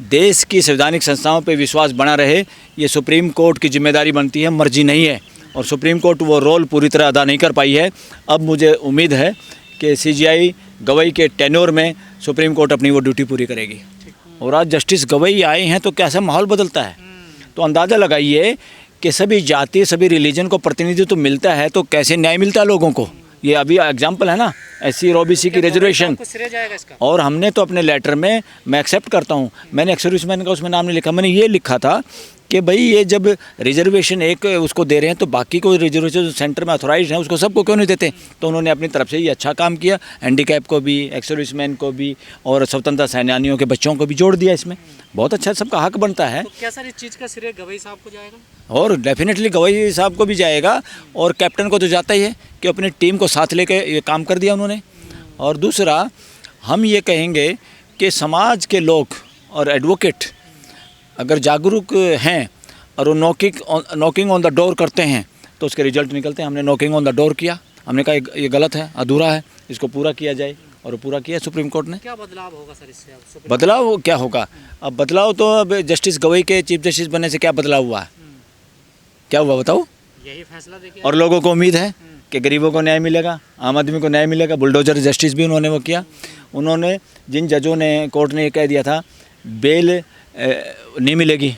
देश की संवैधानिक संस्थाओं पे विश्वास बना रहे, ये सुप्रीम कोर्ट की जिम्मेदारी बनती है, मर्जी नहीं है। और सुप्रीम कोर्ट वो रोल पूरी तरह अदा नहीं कर पाई है। अब मुझे उम्मीद है कि सीजीआई गवई के टेन्योर में सुप्रीम कोर्ट अपनी वो ड्यूटी पूरी करेगी। और आज जस्टिस गवई आए हैं तो कैसा माहौल बदलता है। तो अंदाज़ा लगाइए कि सभी जाति, सभी रिलीजन को प्रतिनिधित्व मिलता है तो कैसे न्याय मिलता है लोगों को। ये अभी एग्जाम्पल है ना, SC और OBC की रिजर्वेशन। और हमने तो अपने लेटर में, मैं एक्सेप्ट करता हूँ, मैंने एक्स-सर्विसमैन का उसमें नाम नहीं लिखा, मैंने ये लिखा था कि भाई ये जब रिजर्वेशन एक उसको दे रहे हैं तो बाकी को रिजर्वेशन सेंटर में अथोराइज हैं उसको सबको क्यों नहीं देते। तो उन्होंने अपनी तरफ से ये अच्छा काम किया, हैंडीकैप को भी, एक्स-सर्विसमैन को भी और स्वतंत्रता सेनानियों के बच्चों को भी जोड़ दिया इसमें। बहुत अच्छा, सबका हक बनता है। तो क्या सर इस चीज़ का श्रेय गवई साहब को जाएगा? और डेफिनेटली गवई साहब को भी जाएगा, और कैप्टन को तो जाता ही है कि अपनी टीम को साथ लेके ये काम कर दिया उन्होंने। और दूसरा, हम ये कहेंगे कि समाज के लोग और एडवोकेट अगर जागरूक हैं और वो नॉकिंग ऑन द डोर करते हैं तो उसके रिजल्ट निकलते हैं। हमने नॉकिंग ऑन द डोर किया, हमने कहा ये गलत है, अधूरा है, इसको पूरा किया जाए, और वो पूरा किया सुप्रीम कोर्ट ने। क्या बदलाव होगा सर इससे? बदलाव क्या होगा? अब बदलाव तो अब जस्टिस गवई के चीफ जस्टिस बनने से क्या बदलाव हुआ है? क्या हुआ बताओ? यही फैसला देखिए। और लोगों को उम्मीद है कि गरीबों को न्याय मिलेगा, आम आदमी को न्याय मिलेगा। बुलडोजर जस्टिस भी उन्होंने वो किया। उन्होंने, जिन जजों ने, कोर्ट ने ये कह दिया था बेल नहीं मिलेगी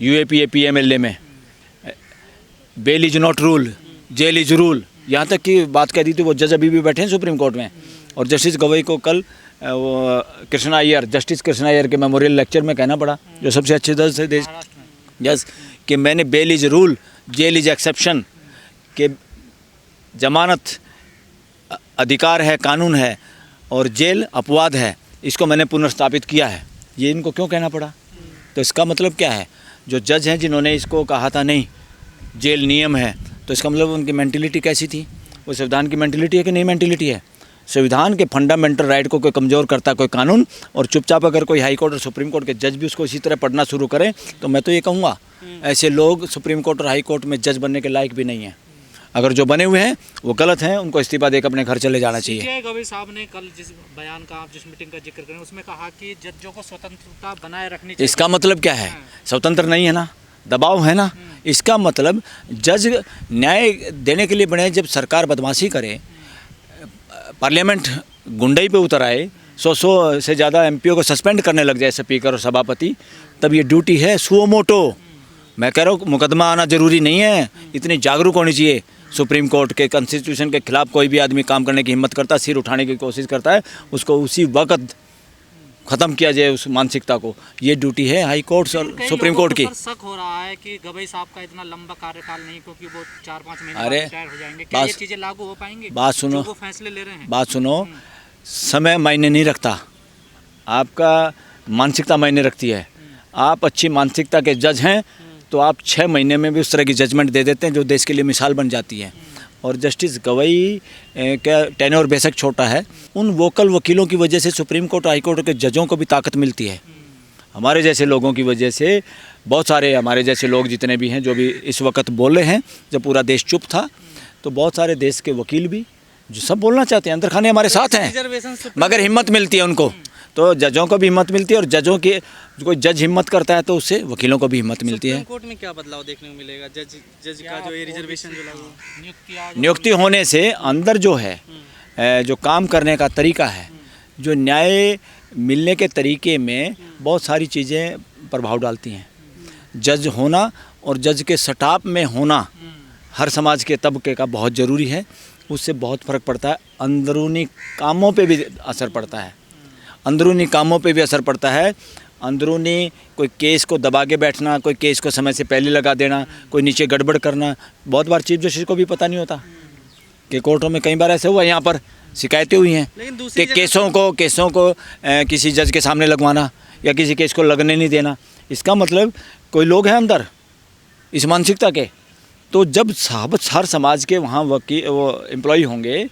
UAP PMLA में, bail is not rule, jail is rule, यहाँ तक की बात कह दी थी। वो जज अभी भी बैठे हैं सुप्रीम कोर्ट में। और जस्टिस गवई को कल वो कृष्णा अय्यर, जस्टिस कृष्णा अय्यर के मेमोरियल लेक्चर में कहना पड़ा, जो सबसे अच्छे जज थे देश, यस, कि मैंने bail is rule, jail is exception, कि जमानत अधिकार है, कानून है, और जेल अपवाद है, इसको मैंने पुनर्स्थापित किया है। ये इनको क्यों कहना पड़ा? तो इसका मतलब क्या है? जो जज हैं जिन्होंने इसको कहा था नहीं जेल नियम है, तो इसका मतलब उनकी मेंटलिटी कैसी थी? वो संविधान की मेंटलिटी है कि नहीं मेंटलिटी है? संविधान के फंडामेंटल राइट को कोई कमज़ोर करता है कोई कानून, और चुपचाप अगर कोई हाई कोर्ट और सुप्रीम कोर्ट के जज भी उसको इसी तरह पढ़ना शुरू करें, तो मैं तो ये कहूँगा ऐसे लोग सुप्रीम कोर्ट और हाई कोर्ट में जज बनने के लायक भी नहीं हैं। अगर जो बने हुए हैं वो गलत हैं, उनको इस्तीफा देकर अपने घर चले जाना चाहिए। गवई साहब ने कल जिस बयान का, आप जिस मीटिंग का जिक्र करें, उसमें कहा कि जजों को स्वतंत्रता बनाए रखनी चाहिए। इसका मतलब क्या है? स्वतंत्र नहीं है ना, दबाव है ना। इसका मतलब जज न्याय देने के लिए बने, जब सरकार बदमाशी करे, पार्लियामेंट गुंडई पे उतर आए, 100 से ज़्यादा MPO को सस्पेंड करने लग जाए स्पीकर और सभापति, तब ये ड्यूटी है सुओ मोटो। मैं कह रहा हूँ मुकदमा आना ज़रूरी नहीं है, इतनी जागरूक होनी चाहिए। सुप्रीम कोर्ट के कॉन्स्टिट्यूशन के खिलाफ कोई भी आदमी काम करने की हिम्मत करता है, सिर उठाने की कोशिश करता है, उसको उसी वक्त ख़त्म किया जाए उस मानसिकता को। ये ड्यूटी है हाई कोर्ट और सुप्रीम कोर्ट की। शक हो रहा है कि गवई साहब का इतना लंबा कार्यकाल नहीं, क्योंकि वो 4-5 महीने अरे रिटायर हो जाएंगे। क्या ये चीज़ें लागू हो पाएंगी? बात सुनो, वो फैसले ले रहे हैं। बात सुनो, समय मायने नहीं रखता, आपका मानसिकता मायने रखती है। आप अच्छी मानसिकता के जज हैं तो आप 6 महीने में भी उस तरह की जजमेंट दे देते हैं जो देश के लिए मिसाल बन जाती है। और जस्टिस गवई का टेन्योर बेशक छोटा है, उन वोकल वकीलों की वजह से सुप्रीम कोर्ट हाई कोर्ट के जजों को भी ताकत मिलती है। हमारे जैसे लोगों की वजह से, बहुत सारे हमारे जैसे लोग जितने भी हैं जो भी इस वक्त बोले हैं, जब पूरा देश चुप था, तो बहुत सारे देश के वकील भी जो सब बोलना चाहते हैं, अंदर खाने हमारे साथ हैं, मगर हिम्मत मिलती है उनको। तो जजों को भी हिम्मत मिलती है, और जजों की, कोई जज हिम्मत करता है तो उससे वकीलों को भी हिम्मत मिलती है। सुप्रीम कोर्ट में क्या बदलाव देखने को मिलेगा? जज का जो ये रिजर्वेशन जो लागू, नियुक्ति होने से अंदर जो है, जो काम करने का तरीका है, जो न्याय मिलने के तरीके में बहुत सारी चीज़ें प्रभाव डालती हैं। जज होना और जज के स्टाफ में होना हर समाज के तबके का बहुत ज़रूरी है, उससे बहुत फ़र्क पड़ता है। अंदरूनी कामों पे भी असर पड़ता है, अंदरूनी कामों पे भी असर पड़ता है। अंदरूनी कोई केस को दबा के बैठना, कोई केस को समय से पहले लगा देना, कोई नीचे गड़बड़ करना, बहुत बार चीफ जस्टिस को भी पता नहीं होता कि कोर्टों में कई बार ऐसे हुआ, यहाँ पर शिकायतें हुई हैं कि केसों को किसी जज के सामने लगवाना या किसी केस को लगने नहीं देना। इसका मतलब कोई लोग हैं अंदर इस मानसिकता के। तो जब हर समाज के वहाँ वकील, वो एम्प्लॉय होंगे,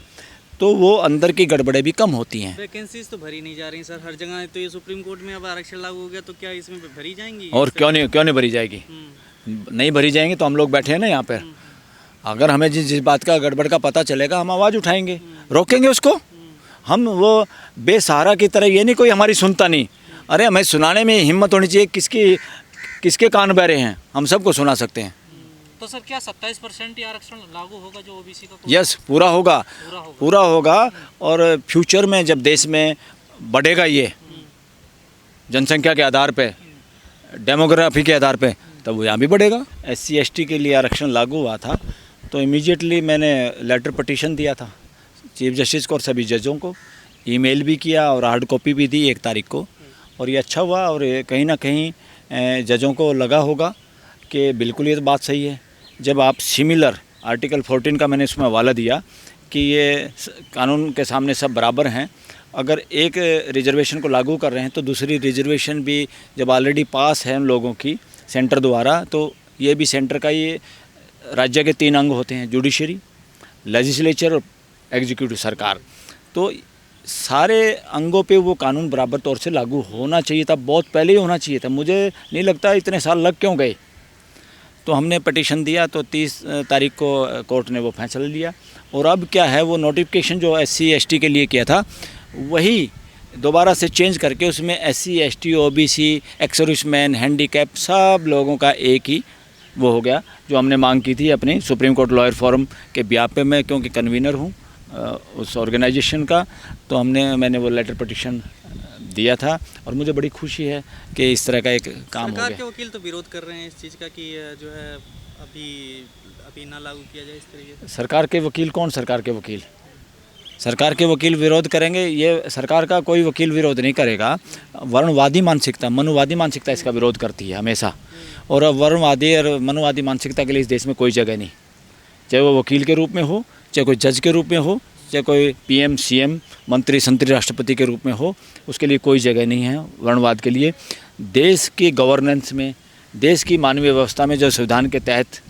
तो वो अंदर की गड़बड़ें भी कम होती हैं। वैकेंसीज तो भरी नहीं जा रही सर हर जगह। तो ये सुप्रीम कोर्ट में अब आरक्षण लागू हो गया, तो क्या इसमें भरी जाएंगी? और क्यों नहीं भरी जाएगी? नहीं भरी जाएंगी तो हम लोग बैठे हैं ना यहाँ पर। अगर हमें जिस बात का गड़बड़ का पता चलेगा, हम आवाज़ उठाएंगे, रोकेंगे उसको। हम वो बेसहारा की तरह, ये नहीं कोई हमारी सुनता नहीं, अरे हमें सुनाने में हिम्मत होनी चाहिए, किसके कान बहरे हैं, हम सबको सुना सकते हैं। तो सर क्या 27% ही आरक्षण लागू होगा जो ओबीसी का? यस, पूरा होगा, पूरा होगा। और फ्यूचर में जब देश में बढ़ेगा ये जनसंख्या के आधार पे, डेमोग्राफी के आधार पे, तब वो यहाँ भी बढ़ेगा। SC ST के लिए आरक्षण लागू हुआ था तो इमीडिएटली मैंने लेटर पटिशन दिया था चीफ जस्टिस को और सभी जजों को, ईमेल भी किया और हार्ड कॉपी भी दी 1 तारीख को। और ये अच्छा हुआ और ये कहीं ना कहीं जजों को लगा होगा कि बिल्कुल ये तो बात सही है। जब आप सिमिलर आर्टिकल 14 का मैंने इसमें हवाला दिया कि ये कानून के सामने सब बराबर हैं, अगर एक रिजर्वेशन को लागू कर रहे हैं तो दूसरी रिजर्वेशन भी जब ऑलरेडी पास है उन लोगों की सेंटर द्वारा, तो ये भी सेंटर का, ये राज्य के 3 अंग होते हैं, जुडिशरी, लेजिस्लेचर और एग्जीक्यूटिव सरकार। तो सारे अंगों पे वो कानून बराबर तौर से लागू होना चाहिए था, बहुत पहले ही होना चाहिए था। मुझे नहीं लगता इतने साल लग क्यों गए। तो हमने पटिशन दिया तो 30 तारीख को कोर्ट ने वो फैसला लिया। और अब क्या है, वो नोटिफिकेशन जो SC ST के लिए किया था वही दोबारा से चेंज करके उसमें SC ST OBC ex serviceman handicap सब लोगों का एक ही वो हो गया, जो हमने मांग की थी अपनी सुप्रीम कोर्ट लॉयर फोरम के ब्याह पे। मैं क्योंकि कन्वीनर हूँ उस ऑर्गेनाइजेशन का, तो मैंने वो लेटर पटिशन दिया था और मुझे बड़ी खुशी है कि इस तरह का एक काम हो गया। सरकार के वकील तो विरोध कर रहे हैं इस चीज़ का कि जो है अभी ना लागू किया जाए इस तरीके से। सरकार के वकील कौन? सरकार के वकील, सरकार के वकील विरोध करेंगे? ये सरकार का कोई वकील विरोध नहीं करेगा। वर्णवादी मानसिकता, मनुवादी मानसिकता इसका विरोध करती है हमेशा। और वर्णवादी और मनुवादी मानसिकता के लिए इस देश में कोई जगह नहीं, चाहे वो वकील के रूप में हो, चाहे कोई जज के रूप में हो, चाहे कोई PM CM मंत्री संतरी राष्ट्रपति के रूप में हो, उसके लिए कोई जगह नहीं है वर्णवाद के लिए। देश की गवर्नेंस में, देश की मानवीय व्यवस्था में जो संविधान के तहत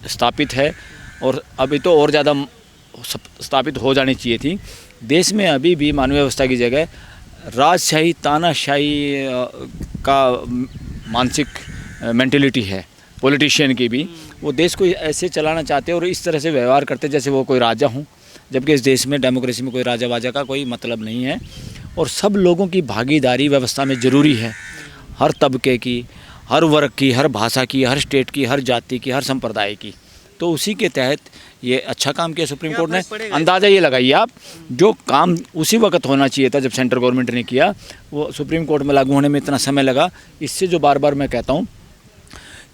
स्थापित है, और अभी तो और ज़्यादा स्थापित हो जानी चाहिए थी, देश में अभी भी मानवीय व्यवस्था की जगह राजशाही तानाशाही का मानसिक मेंटेलिटी है पॉलिटिशियन की भी। वो देश को ऐसे चलाना चाहते हैं और इस तरह से व्यवहार करते जैसे वो कोई राजा हों, जबकि इस देश में डेमोक्रेसी में कोई राजा वाजा का कोई मतलब नहीं है। और सब लोगों की भागीदारी व्यवस्था में ज़रूरी है, हर तबके की, हर वर्ग की, हर भाषा की, हर स्टेट की, हर जाति की, हर संप्रदाय की। तो उसी के तहत ये अच्छा काम किया सुप्रीम कोर्ट ने। अंदाज़ा ये लगाइए आप, जो काम उसी वक्त होना चाहिए था जब सेंट्रल गवर्नमेंट ने किया, वो सुप्रीम कोर्ट में लागू होने में इतना समय लगा। इससे जो बार बार मैं कहता हूँ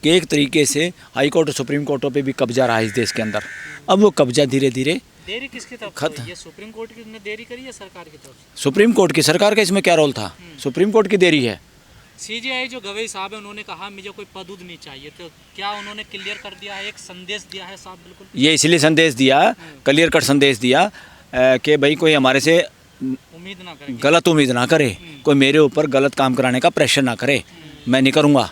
कि एक तरीके से हाई कोर्ट और सुप्रीम कोर्टों पे भी कब्जा रहा है इस देश के अंदर। अब वो कब्जा धीरे धीरे देरी किसकी तरफ से? ये सुप्रीम कोर्ट की ने देरी करी या सरकार की तरफ से? सुप्रीम कोर्ट की, सरकार का इसमें क्या रोल था? सुप्रीम कोर्ट की देरी है। CJI जो गवई साहब है उन्होंने कहा मुझे कोई पद उद नहीं चाहिए, तो क्या उन्होंने क्लियर कर दिया है, एक संदेश दिया है साहब? बिल्कुल ये इसलिए संदेश दिया, क्लियर कट संदेश दिया कि भाई कोई हमारे से उम्मीद ना करें, गलत उम्मीद ना करे, कोई मेरे ऊपर गलत काम कराने का प्रेशर ना करे, मैं नहीं करूँगा।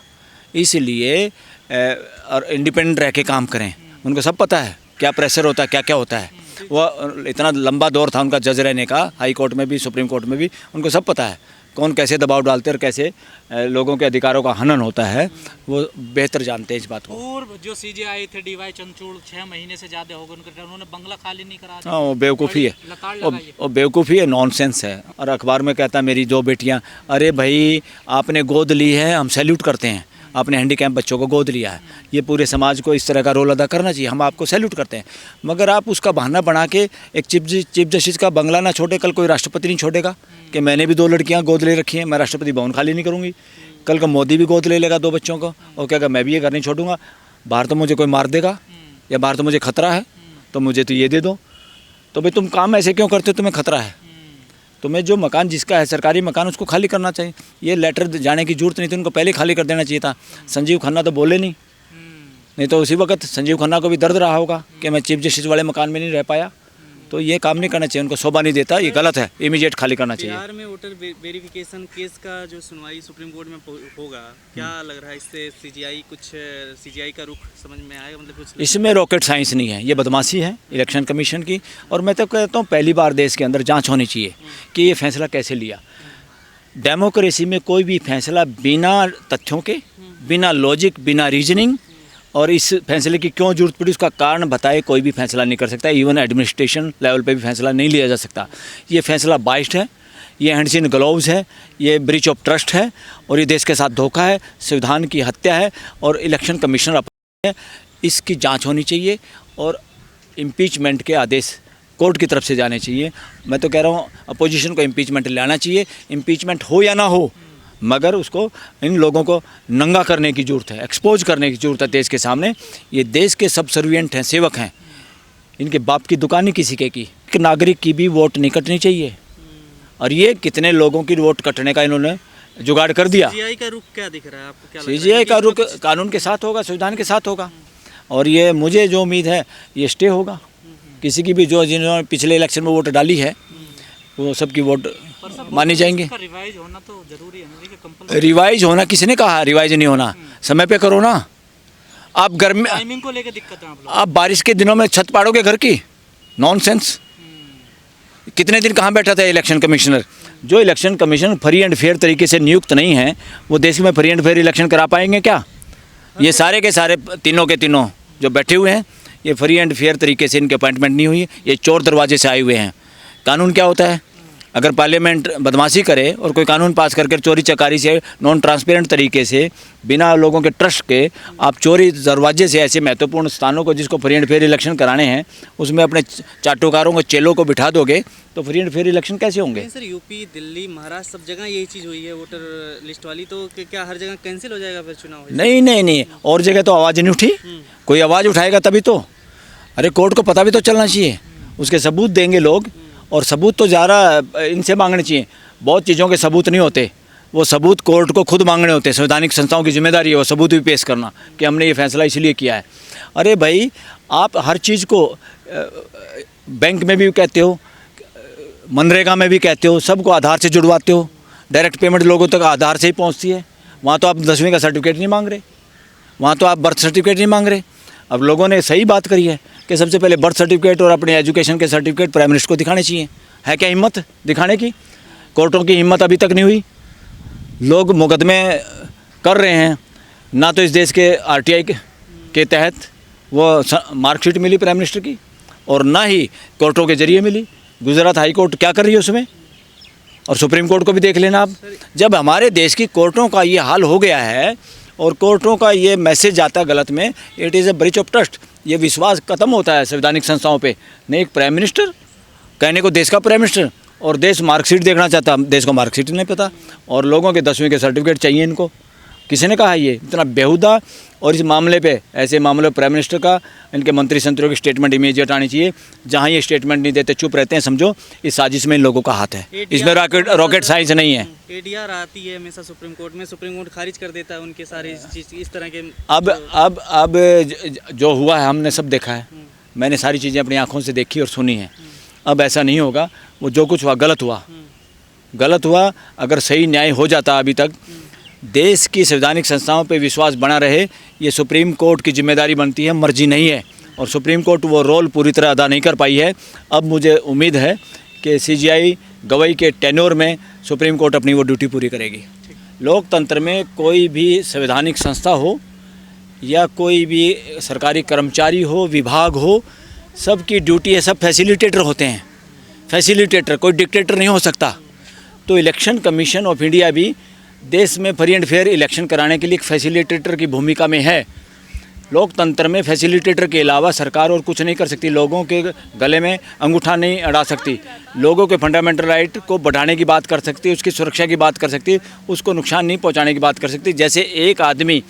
इसलिए और इंडिपेंडेंट रह के काम करें। उनको सब पता है क्या प्रेशर होता है, क्या क्या होता है। वो इतना लंबा दौर था उनका जज रहने का, हाई कोर्ट में भी सुप्रीम कोर्ट में भी, उनको सब पता है कौन कैसे दबाव डालते हैं और कैसे लोगों के अधिकारों का हनन होता है, वो बेहतर जानते हैं इस बात को। पूर्व जो CJI थे DY चंद्रचूड़ 6 महीने से ज़्यादा हो गए उनके, उन्होंने बंगला खाली नहीं करा दिया। हाँ, वो बेवकूफ़ी है, वो बेवकूफ़ी है, नॉनसेंस है। और अखबार में कहता है मेरी 2 बेटियाँ, अरे भाई आपने गोद ली है, हम सैल्यूट करते हैं, आपने हैंडीकैप बच्चों को गोद लिया है, ये पूरे समाज को इस तरह का रोल अदा करना चाहिए, हम आपको सैल्यूट करते हैं। मगर आप उसका बहाना बना के एक चीफ जस्टिस का बंगला ना छोड़े, कल कोई राष्ट्रपति नहीं छोड़ेगा कि मैंने भी 2 लड़कियां गोद ले रखी हैं, मैं राष्ट्रपति भवन खाली नहीं करूँगी। कल का मोदी भी गोद ले लेगा 2 बच्चों को और कहेगा मैं भी ये घर नहीं छोड़ूंगा, बाहर तो मुझे कोई मार देगा या बाहर तो मुझे खतरा है, तो मुझे तो ये दे दो। तो भाई तुम काम ऐसे क्यों करते हो, तुम्हें खतरा है? तुम्हें जो मकान जिसका है सरकारी मकान उसको खाली करना चाहिए। ये लेटर जाने की जरूरत नहीं थी, उनको पहले खाली कर देना चाहिए था। संजीव खन्ना तो बोले नहीं तो उसी वक्त संजीव खन्ना को भी दर्द रहा होगा कि मैं चीफ जस्टिस वाले मकान में नहीं रह पाया। तो ये काम नहीं करना चाहिए, उनको शोभा नहीं देता, ये गलत है, इमीडिएट खाली करना चाहिए। बिहार में वोटर वेरिफिकेशन केस का जो सुनवाई सुप्रीम कोर्ट में होगा, क्या लग रहा है इससे CJI का रुख समझ में आएगा? मतलब कुछ इसमें रॉकेट साइंस नहीं है, ये बदमाशी है इलेक्शन कमीशन की। और मैं तो कहता हूँ पहली बार देश के अंदर जांच होनी चाहिए कि ये फैसला कैसे लिया। डेमोक्रेसी में कोई भी फैसला बिना तथ्यों के, बिना लॉजिक, बिना रीजनिंग और इस फैसले की क्यों जरूरत पड़ी उसका कारण बताए कोई भी फैसला नहीं कर सकता। इवन एडमिनिस्ट्रेशन लेवल पे भी फैसला नहीं लिया जा सकता। ये फैसला बाइस्ड है, ये हैंड्स इन ग्लोव्स है, ये ब्रीच ऑफ ट्रस्ट है और ये देश के साथ धोखा है, संविधान की हत्या है और इलेक्शन कमीशनर अपराधी है। इसकी जांच होनी चाहिए और इम्पीचमेंट के आदेश कोर्ट की तरफ से जाने चाहिए। मैं तो कह रहा हूँ अपोजिशन को इम्पीचमेंट लाना चाहिए, इम्पीचमेंट हो या ना हो, मगर उसको इन लोगों को नंगा करने की ज़रूरत है, एक्सपोज करने की ज़रूरत है देश के सामने। ये देश के सब सर्विएंट हैं, सेवक हैं, इनके बाप की दुकान ही किसी के की। एक नागरिक की भी वोट नहीं कटनी चाहिए और ये कितने लोगों की वोट कटने का इन्होंने जुगाड़ कर दिया। सीजीआई का रुख क्या दिख रहा है आपको, क्या लग रहा है? सीजीआई का रुख कानून के साथ होगा, संविधान के साथ होगा और ये मुझे जो उम्मीद है ये स्टे होगा। किसी की भी जो जिन्होंने पिछले इलेक्शन में वोट डाली है वो सबकी वोट मानी जाएंगे। रिवाइज होना तो जरूरी है ना, देखिए कंपल्सरी। रिवाइज होना किसने कहा रिवाइज नहीं होना? समय पे करो ना। आप घर में टाइमिंग को लेकर दिक्कत है आप लोग। आप बारिश के दिनों में छत पाड़ोगे घर की? नॉनसेंस। कितने दिन कहाँ बैठा था इलेक्शन कमिश्नर? जो election commission free and fair तरीके से नियुक्त नहीं है वो देश में फ्री एंड फेयर इलेक्शन करा पाएंगे क्या? ये सारे के सारे तीनों के तीनों जो बैठे हुए हैं ये फ्री एंड फेयर तरीके से इनकी अपॉइंटमेंट नहीं हुई है, ये चोर दरवाजे से आए हुए हैं। कानून क्या होता है? अगर पार्लियामेंट बदमाशी करे और कोई कानून पास करके चोरी चकारी से नॉन ट्रांसपेरेंट तरीके से बिना लोगों के ट्रस्ट के आप चोरी दरवाजे से ऐसे महत्वपूर्ण स्थानों को जिसको फ्री एंड फेयर इलेक्शन कराने हैं उसमें अपने चाटुकारों को चेलों को बिठा दोगे तो फ्री एंड फेयर इलेक्शन कैसे होंगे? नहीं सर, यूपी, दिल्ली, महाराष्ट्र सब जगह यही चीज़ हुई है वोटर लिस्ट वाली, तो क्या हर जगह कैंसिल हो जाएगा फिर चुनाव? नहीं नहीं नहीं, और जगह तो आवाज़ नहीं उठी। कोई आवाज़ उठाएगा तभी तो। अरे कोर्ट को पता भी तो चलना चाहिए, उसके सबूत देंगे लोग और सबूत तो ज़्यादा इनसे मांगने चाहिए। बहुत चीज़ों के सबूत नहीं होते, वो सबूत कोर्ट को खुद मांगने होते हैं। संवैधानिक संस्थाओं की जिम्मेदारी है वो सबूत भी पेश करना कि हमने ये फैसला इसलिए किया है। अरे भाई आप हर चीज़ को बैंक में भी कहते हो, मनरेगा में भी कहते हो, सबको आधार से जुड़वाते हो, डायरेक्ट पेमेंट लोगों तक आधार से ही पहुँचती है। वहाँ तो आप 10वीं का सर्टिफिकेट नहीं मांग रहे, वहाँ तो आप बर्थ सर्टिफिकेट नहीं मांग रहे। अब लोगों ने सही बात करी है कि सबसे पहले बर्थ सर्टिफिकेट और अपने एजुकेशन के सर्टिफिकेट प्राइम मिनिस्टर को दिखाने चाहिए। है क्या हिम्मत दिखाने की? कोर्टों की हिम्मत अभी तक नहीं हुई। लोग मुकदमे कर रहे हैं, ना तो इस देश के आरटीआई के तहत वो मार्कशीट मिली प्राइम मिनिस्टर की और ना ही कोर्टों के जरिए मिली। गुजरात हाई कोर्ट क्या कर रही है उसमें? और सुप्रीम कोर्ट को भी देख लेना आप। जब हमारे देश की कोर्टों का ये हाल हो गया है और कोर्टों का ये मैसेज जाता है गलत में, it is a breach of trust. ये विश्वास खत्म होता है संवैधानिक संस्थाओं पे। नहीं एक प्राइम मिनिस्टर कहने को देश का प्राइम मिनिस्टर और देश मार्कशीट देखना चाहता, देश को मार्कशीट नहीं पता और लोगों के 10वीं के सर्टिफिकेट चाहिए इनको। किसी ने कहा ये इतना बेहुदा? और इस मामले पे ऐसे मामले प्राइम मिनिस्टर का इनके मंत्री संतरियों की स्टेटमेंट इमीडिएट आनी चाहिए। जहाँ ये स्टेटमेंट नहीं देते चुप रहते हैं, समझो इस साजिश में इन लोगों का हाथ है। इसमें रॉकेट साइंस नहीं है। एडीआर आती है हमेशा सुप्रीम कोर्ट में, सुप्रीम कोर्ट खारिज कर देता है उनके सारे इस तरह के। अब जो हुआ है हमने सब देखा है, मैंने सारी चीज़ें अपनी आँखों से देखी और सुनी है। अब ऐसा नहीं होगा, वो जो कुछ हुआ गलत हुआ, गलत हुआ। अगर सही न्याय हो जाता अभी तक, देश की संवैधानिक संस्थाओं पे विश्वास बना रहे, ये सुप्रीम कोर्ट की जिम्मेदारी बनती है, मर्जी नहीं है। और सुप्रीम कोर्ट वो रोल पूरी तरह अदा नहीं कर पाई है। अब मुझे उम्मीद है कि सीजीआई गवाही के टेन्योर में सुप्रीम कोर्ट अपनी वो ड्यूटी पूरी करेगी। लोकतंत्र में कोई भी संवैधानिक संस्था हो या कोई भी सरकारी कर्मचारी हो, विभाग हो, सबकी ड्यूटी है, सब फैसिलिटेटर होते हैं। फैसिलिटेटर, कोई डिक्टेटर नहीं हो सकता। तो इलेक्शन कमीशन ऑफ इंडिया भी देश में फ्री एंड फेयर इलेक्शन कराने के लिए एक फैसिलिटेटर की भूमिका में है। लोकतंत्र में फैसिलिटेटर के अलावा सरकार और कुछ नहीं कर सकती। लोगों के गले में अंगूठा नहीं अड़ा सकती, लोगों के फंडामेंटल राइट को बढ़ाने की बात कर सकती, उसकी सुरक्षा की बात कर सकती, उसको नुकसान नहीं पहुंचाने की बात कर सकती। जैसे एक आदमी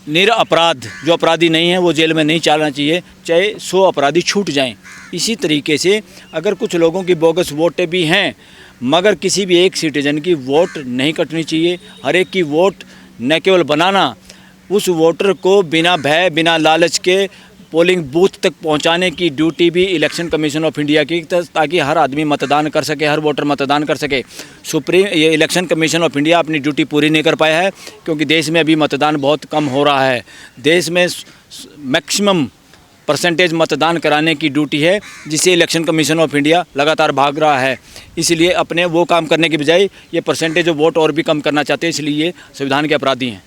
निरअपराध, जो अपराधी नहीं है वो जेल में नहीं जाना चाहिए, चाहे 100 अपराधी छूट जाएं। इसी तरीके से अगर कुछ लोगों की बोगस वोटें भी हैं, मगर किसी भी एक सिटीजन की वोट नहीं कटनी चाहिए। हर एक की वोट न केवल बनाना, उस वोटर को बिना भय, बिना लालच के पोलिंग बूथ तक पहुंचाने की ड्यूटी भी इलेक्शन कमीशन ऑफ इंडिया की, ताकि हर आदमी मतदान कर सके, हर वोटर मतदान कर सके। ये इलेक्शन कमीशन ऑफ इंडिया अपनी ड्यूटी पूरी नहीं कर पाया है, क्योंकि देश में अभी मतदान बहुत कम हो रहा है। देश में मैक्सिमम परसेंटेज मतदान कराने की ड्यूटी है, जिसे इलेक्शन कमीशन ऑफ इंडिया लगातार भाग रहा है। इसलिए अपने वो काम करने की बजाय ये परसेंटेज ऑफ वोट और भी कम करना चाहते हैं, इसलिए ये संविधान के अपराधी हैं।